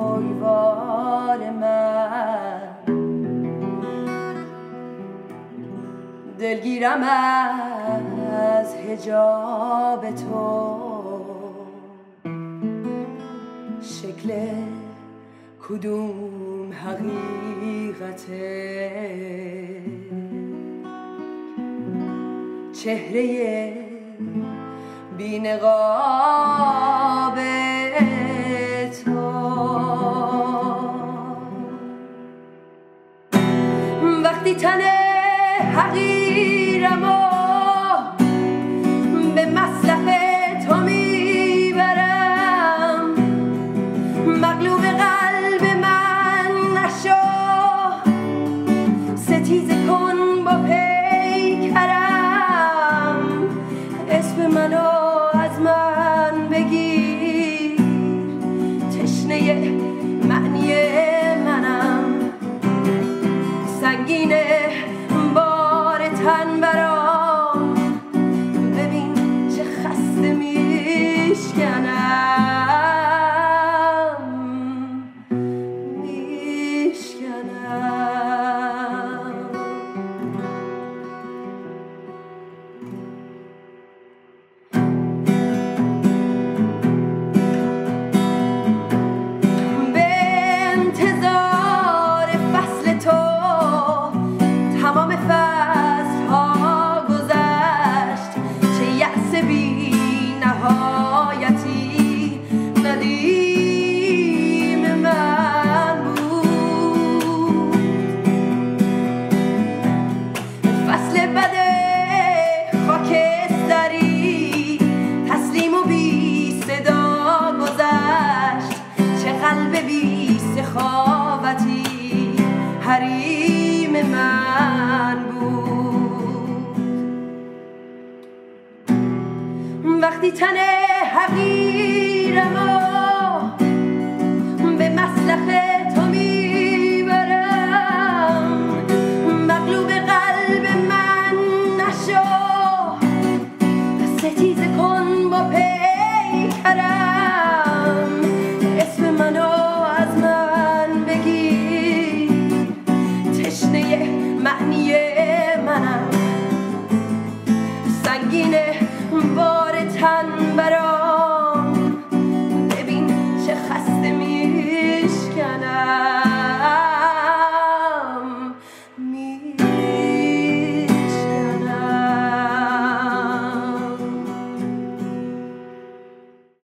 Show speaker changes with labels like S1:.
S1: بزرگوار من، دلگیرم از حجاب تو، شکل کدوم حقیقته، چهره بی‌نقاب تو. وقتی تن حقیرم و به مصرف تو میبرم، مغلوب قلب من نشو، ستیزه کن با پیکرم، اسم منو از من بگیر، تشنه معنی منم، سنگینه بار تن برام، ببین چه خسته میشکنم. قلب بی سخاوتی حریم من بود. وقتی تن حقیرم